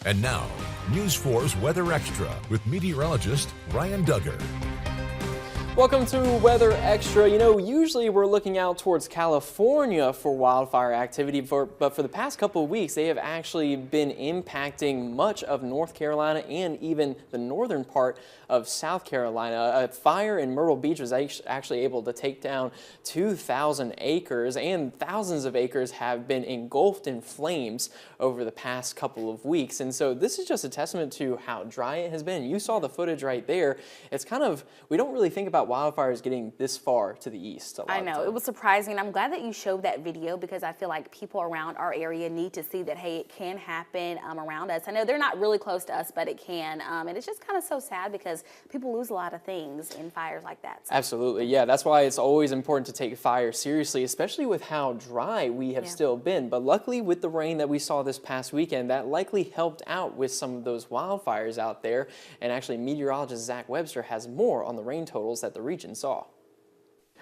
And now, News 4's Weather Extra with meteorologist Ryan Duggar. Welcome to Weather Extra. You know, usually we're looking out towards California for wildfire activity, but for the past couple of weeks, they have actually been impacting much of North Carolina and even the northern part of South Carolina. A fire in Myrtle Beach was actually able to take down 2,000 acres, and thousands of acres have been engulfed in flames over the past couple of weeks. And so this is just a testament to how dry it has been. You saw the footage right there. It's kind of, we don't really think about wildfires getting this far to the east. I know, it was surprising. I'm glad that you showed that video because I feel like people around our area need to see that, hey, it can happen around us. I know they're not really close to us, but it can. And it's just kind of so sad because people lose a lot of things in fires like that. So. Absolutely, yeah. That's why it's always important to take fire seriously, especially with how dry we have still been. But luckily, with the rain that we saw this past weekend, that likely helped out with some of those wildfires out there. And actually, meteorologist Zach Webster has more on the rain totals that the region saw.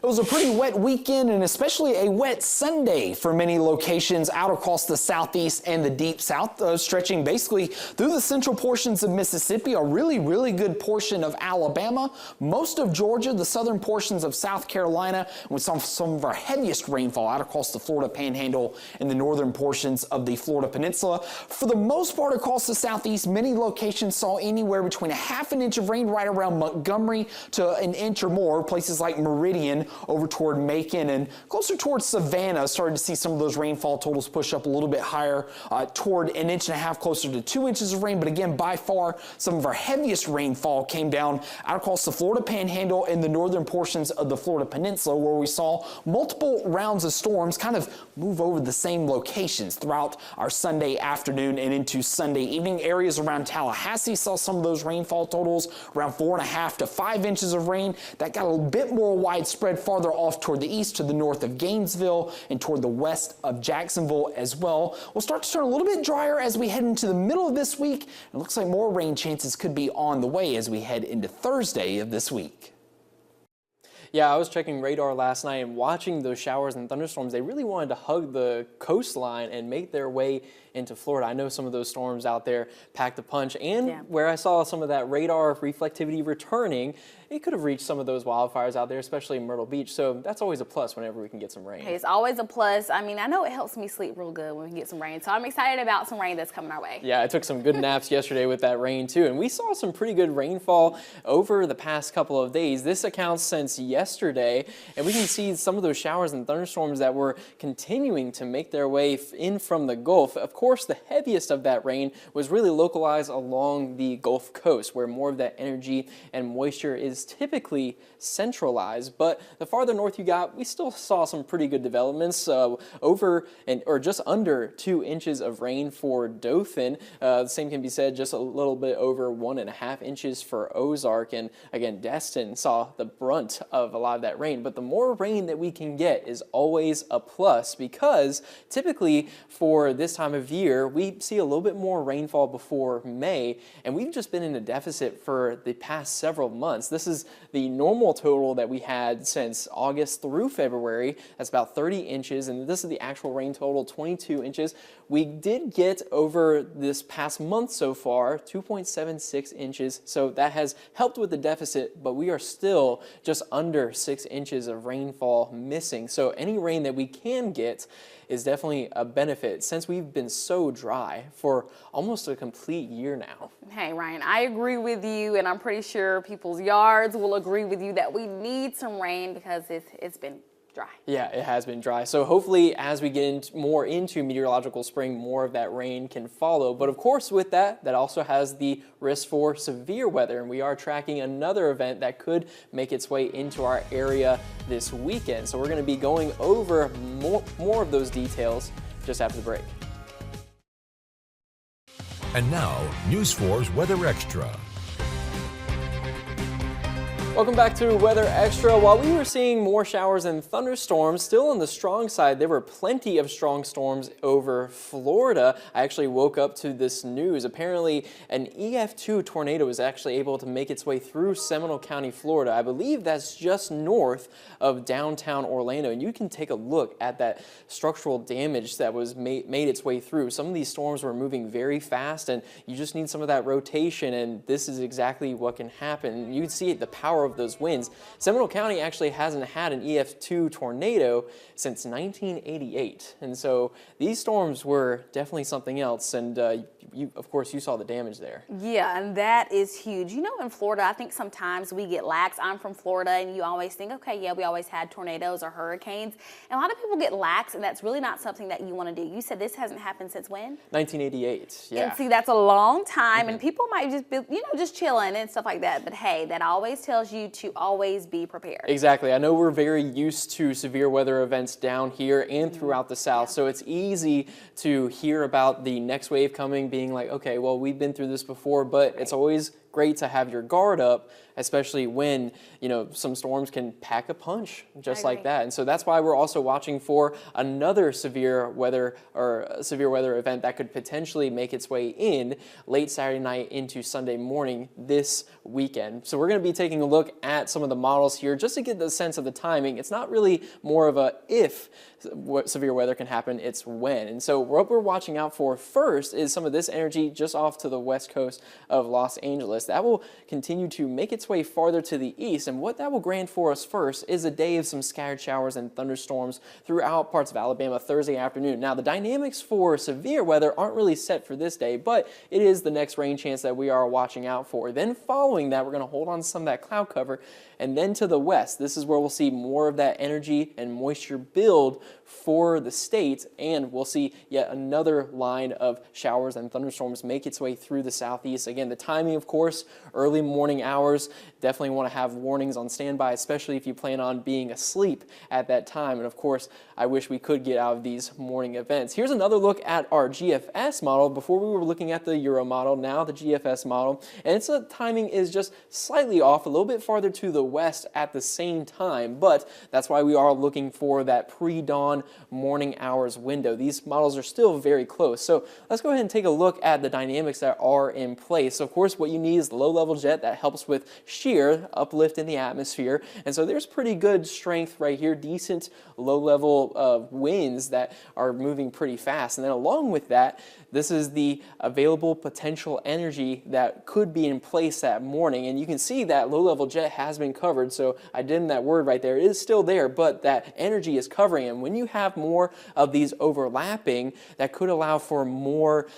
It was a pretty wet weekend and especially a wet Sunday for many locations out across the southeast and the deep south, stretching basically through the central portions of Mississippi, a really good portion of Alabama, most of Georgia, the southern portions of South Carolina, with some of our heaviest rainfall out across the Florida Panhandle and the northern portions of the Florida Peninsula. For the most part across the southeast, many locations saw anywhere between a half an inch of rain right around Montgomery to an inch or more. Places like Meridian over toward Macon and closer towards Savannah started to see some of those rainfall totals push up a little bit higher toward an inch and a half, closer to 2 inches of rain. But again, by far, some of our heaviest rainfall came down out across the Florida Panhandle and the northern portions of the Florida Peninsula, where we saw multiple rounds of storms kind of move over the same locations throughout our Sunday afternoon and into Sunday evening. Areas around Tallahassee saw some of those rainfall totals around 4.5 to 5 inches of rain. That got a bit more widespread farther off toward the east to the north of Gainesville and toward the west of Jacksonville as well. We'll start to turn a little bit drier as we head into the middle of this week. It looks like more rain chances could be on the way as we head into Thursday of this week. Yeah, I was checking radar last night and watching those showers and thunderstorms. They really wanted to hug the coastline and make their way into Florida. I know some of those storms out there packed a punch, and where I saw some of that radar reflectivity returning, it could have reached some of those wildfires out there, especially in Myrtle Beach. So that's always a plus whenever we can get some rain. Hey, it's always a plus. I mean, I know it helps me sleep real good when we get some rain, so I'm excited about some rain that's coming our way. Yeah, I took some good naps yesterday with that rain too, and we saw some pretty good rainfall over the past couple of days. This accounts since yesterday, and we can see some of those showers and thunderstorms that were continuing to make their way in from the Gulf. Of course, the heaviest of that rain was really localized along the Gulf Coast, where more of that energy and moisture is typically centralized. But the farther north you got, we still saw some pretty good developments, over or just under 2 inches of rain for Dothan. The same can be said, just a little bit over 1.5 inches for Ozark. And again, Destin saw the brunt of a lot of that rain. But the more rain that we can get is always a plus, because typically for this time of year, we see a little bit more rainfall before May, and we've just been in a deficit for the past several months. This is the normal total that we had since August through February. That's about 30 inches, and this is the actual rain total, 22 inches. We did get over this past month so far 2.76 inches, so that has helped with the deficit, but we are still just under 6 inches of rainfall missing. So any rain that we can get is definitely a benefit since we've been so dry for almost a complete year now. Hey, Ryan, I agree with you, and I'm pretty sure people's yards will agree with you that we need some rain because it's been dry. Yeah, it has been dry. So hopefully as we get more into meteorological spring, more of that rain can follow. But of course with that also has the risk for severe weather. And we are tracking another event that could make its way into our area this weekend. So we're going to be going over more of those details just after the break. And now, News 4's Weather Extra. Welcome back to Weather Extra. While we were seeing more showers and thunderstorms, still on the strong side, there were plenty of strong storms over Florida. I actually woke up to this news. Apparently, an EF2 tornado was actually able to make its way through Seminole County, Florida. I believe that's just north of downtown Orlando, and you can take a look at that structural damage that was made its way through. Some of these storms were moving very fast, and you just need some of that rotation, and this is exactly what can happen. You can see the power of those winds. Seminole County actually hasn't had an EF2 tornado since 1988, and so these storms were definitely something else, and of course you saw the damage there. Yeah, and that is huge. You know, in Florida, I think sometimes we get lax. I'm from Florida, and you always think, okay, yeah, we always had tornadoes or hurricanes, and a lot of people get lax, and that's really not something that you want to do. You said this hasn't happened since when? 1988, yeah. And see, that's a long time, and people might just be, you know, just chilling and stuff like that, but hey, that always tells you to always be prepared. Exactly. I know we're very used to severe weather events down here and throughout the South, so it's easy to hear about the next wave coming, being like, okay, well, we've been through this before, but it's always great to have your guard up, especially when, you know, some storms can pack a punch just like that. And so that's why we're also watching for another severe weather event that could potentially make its way in late Saturday night into Sunday morning this weekend. So we're going to be taking a look at some of the models here just to get the sense of the timing. It's not really more of a if severe weather can happen, it's when. And so what we're watching out for first is some of this energy just off to the west coast of Los Angeles. That will continue to make its way farther to the east, and what that will grant for us first is a day of some scattered showers and thunderstorms throughout parts of Alabama Thursday afternoon. Now, the dynamics for severe weather aren't really set for this day, but it is the next rain chance that we are watching out for. Then following that, we're going to hold on to some of that cloud cover, and then to the west, this is where we'll see more of that energy and moisture build for the state, and we'll see yet another line of showers and thunderstorms make its way through the southeast. Again, the timing, of course, early morning hours, definitely want to have warnings on standby, especially if you plan on being asleep at that time. And of course, I wish we could get out of these morning events. Here's another look at our GFS model. Before we were looking at the Euro model, now the GFS model, and its timing is just slightly off, a little bit farther to the west at the same time, but that's why we are looking for that pre-dawn morning hours window. These models are still very close. So let's go ahead and take a look at the dynamics that are in place. So of course, what you need is low-level jet that helps with shear uplift in the atmosphere. And so there's pretty good strength right here, decent low-level winds that are moving pretty fast. And then along with that, this is the available potential energy that could be in place that morning. And you can see that low-level jet has been covered. So I did in that word right there. It is still there, but that energy is covering. And when you have more of these overlapping, that could allow for more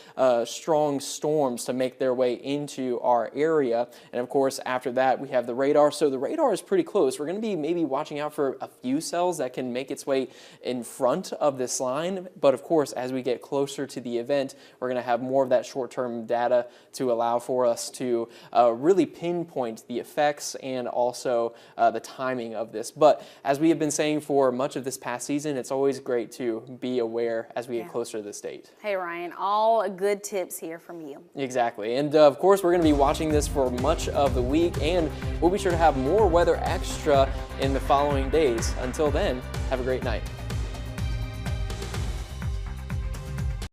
strong storms to make their way into our area. And of course, after that, we have the radar. So the radar is pretty close. We're going to be maybe watching out for a few cells that can make its way in front of this line. But of course, as we get closer to the event, we're going to have more of that short-term data to allow for us to really pinpoint the effects and also the timing of this. But as we have been saying for much of this past season, it's always great to be aware as we get closer to the state. Hey Ryan, all good tips here from you. Exactly. And of course, we're going to be watching this for much of the week, and we'll be sure to have more Weather Extra in the following days. Until then, have a great night.